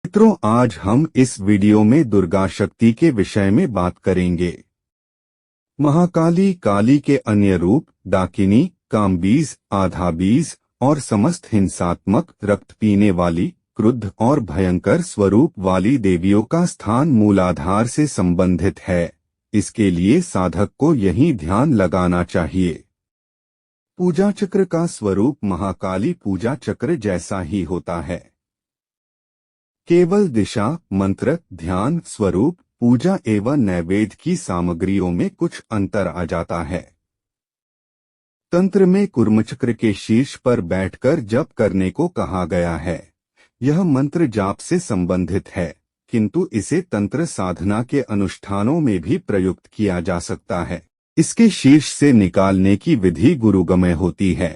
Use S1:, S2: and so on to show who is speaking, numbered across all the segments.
S1: मित्रों, आज हम इस वीडियो में दुर्गा शक्ति के विषय में बात करेंगे। महाकाली, काली के अन्य रूप डाकिनी, कामबीज, आधाबीज और समस्त हिंसात्मक, रक्त पीने वाली, क्रुद्ध और भयंकर स्वरूप वाली देवियों का स्थान मूलाधार से संबंधित है। इसके लिए साधक को यही ध्यान लगाना चाहिए। पूजा चक्र का स्वरूप महाकाली पूजा चक्र जैसा ही होता है। केवल दिशा, मंत्र, ध्यान, स्वरूप, पूजा एवं नैवेद्य की सामग्रियों में कुछ अंतर आ जाता है। तंत्र में कूर्मचक्र के शीर्ष पर बैठकर जप करने को कहा गया है। यह मंत्र जाप से संबंधित है, किंतु इसे तंत्र साधना के अनुष्ठानों में भी प्रयुक्त किया जा सकता है। इसके शीर्ष से निकालने की विधि गुरुगमय होती है।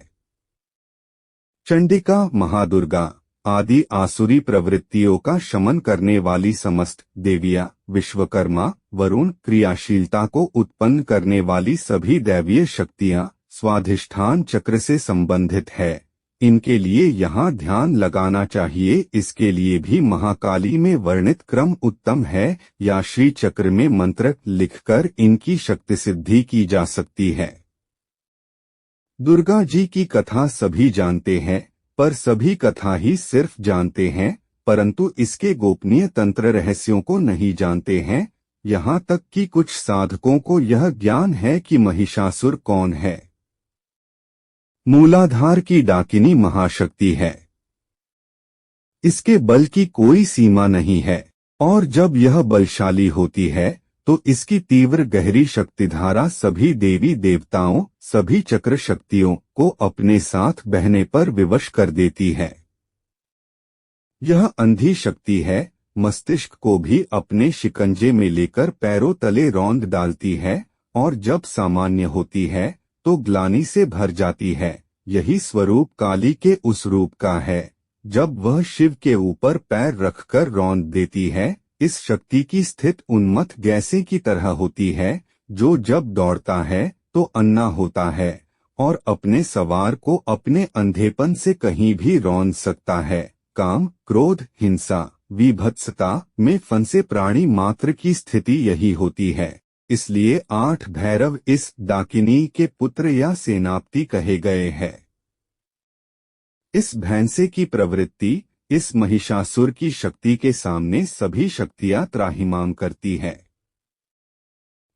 S1: चंडिका, महादुर्गा आदि आसुरी प्रवृत्तियों का शमन करने वाली समस्त देवियां, विश्वकर्मा, वरुण, क्रियाशीलता को उत्पन्न करने वाली सभी दैवीय शक्तियां स्वाधिष्ठान चक्र से संबंधित है। इनके लिए यहाँ ध्यान लगाना चाहिए। इसके लिए भी महाकाली में वर्णित क्रम उत्तम है, या श्री चक्र में मंत्र लिखकर इनकी शक्ति सिद्धि की जा सकती है। दुर्गा जी की कथा सभी जानते हैं, पर सभी कथा ही सिर्फ जानते हैं, परंतु इसके गोपनीय तंत्र रहस्यों को नहीं जानते हैं। यहाँ तक कि कुछ साधकों को यह ज्ञान है कि महिषासुर कौन है। मूलाधार की डाकिनी महाशक्ति है। इसके बल की कोई सीमा नहीं है, और जब यह बलशाली होती है तो इसकी तीव्र गहरी शक्तिधारा सभी देवी देवताओं, सभी चक्र शक्तियों को अपने साथ बहने पर विवश कर देती है। यह अंधी शक्ति है, मस्तिष्क को भी अपने शिकंजे में लेकर पैरों तले रौंद डालती है, और जब सामान्य होती है तो ग्लानि से भर जाती है। यही स्वरूप काली के उस रूप का है, जब वह शिव के ऊपर पैर रखकर रौंद देती है। इस शक्ति की स्थिति उन्मत्त गैसे की तरह होती है, जो जब दौड़ता है तो अन्ना होता है और अपने सवार को अपने अंधेपन से कहीं भी रौंद सकता है। काम, क्रोध, हिंसा, विभत्सता में फंसे प्राणी मात्र की स्थिति यही होती है। इसलिए 8 भैरव इस डाकिनी के पुत्र या सेनापति कहे गए हैं। इस भैंसे की प्रवृत्ति, इस महिषासुर की शक्ति के सामने सभी शक्तियां त्राहिमाम करती है।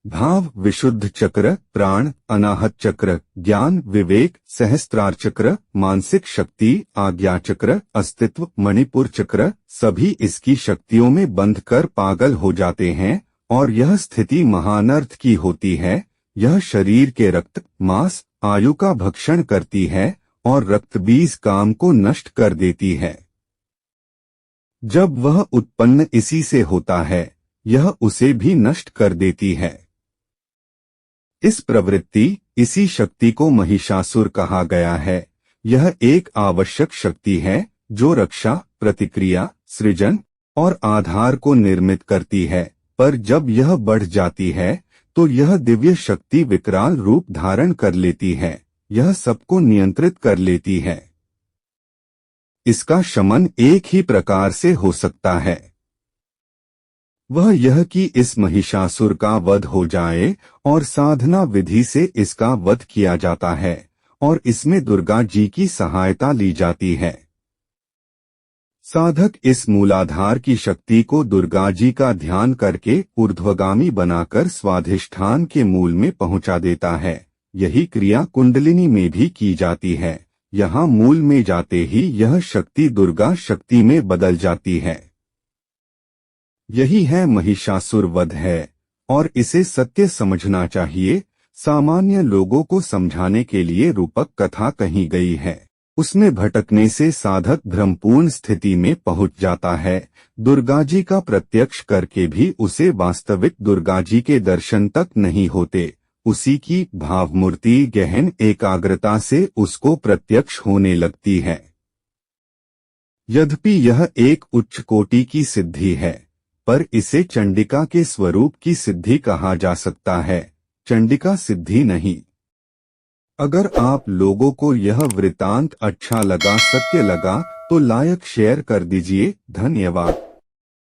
S1: भाव, विशुद्ध चक्र, प्राण, अनाहत चक्र, ज्ञान, विवेक, सहस्त्रार चक्र, मानसिक शक्ति, आज्ञा चक्र, अस्तित्व, मणिपुर चक्र, सभी इसकी शक्तियों में बंध कर पागल हो जाते हैं, और यह स्थिति महानर्थ की होती है। यह शरीर के रक्त, मांस, आयु का भक्षण करती है और रक्तबीज काम को नष्ट कर देती है। जब वह उत्पन्न इसी से होता है, यह उसे भी नष्ट कर देती है। इस प्रवृत्ति, इसी शक्ति को महिषासुर कहा गया है। यह एक आवश्यक शक्ति है जो रक्षा, प्रतिक्रिया, सृजन और आधार को निर्मित करती है, पर जब यह बढ़ जाती है तो यह दिव्य शक्ति विकराल रूप धारण कर लेती है। यह सबको नियंत्रित कर लेती है। इसका शमन एक ही प्रकार से हो सकता है, वह यह कि इस महिषासुर का वध हो जाए, और साधना विधि से इसका वध किया जाता है, और इसमें दुर्गा जी की सहायता ली जाती है। साधक इस मूलाधार की शक्ति को दुर्गा जी का ध्यान करके ऊर्ध्वगामी बनाकर स्वाधिष्ठान के मूल में पहुंचा देता है। यही क्रिया कुंडलिनी में भी की जाती है। यहाँ मूल में जाते ही यह शक्ति दुर्गा शक्ति में बदल जाती है। यही है महिषासुर वध है, और इसे सत्य समझना चाहिए। सामान्य लोगों को समझाने के लिए रूपक कथा कही गई है। उसमें भटकने से साधक भ्रमपूर्ण स्थिति में पहुंच जाता है। दुर्गा जी का प्रत्यक्ष करके भी उसे वास्तविक दुर्गा जी के दर्शन तक नहीं होते। उसी की भावमूर्ति गहन एकाग्रता से उसको प्रत्यक्ष होने लगती है। यद्यपि यह एक उच्च कोटि की सिद्धि है, पर इसे चंडिका के स्वरूप की सिद्धि कहा जा सकता है, चंडिका सिद्धि नहीं। अगर आप लोगों को यह वृतांत अच्छा लगा, सत्य लगा, तो लाइक शेयर कर दीजिए। धन्यवाद।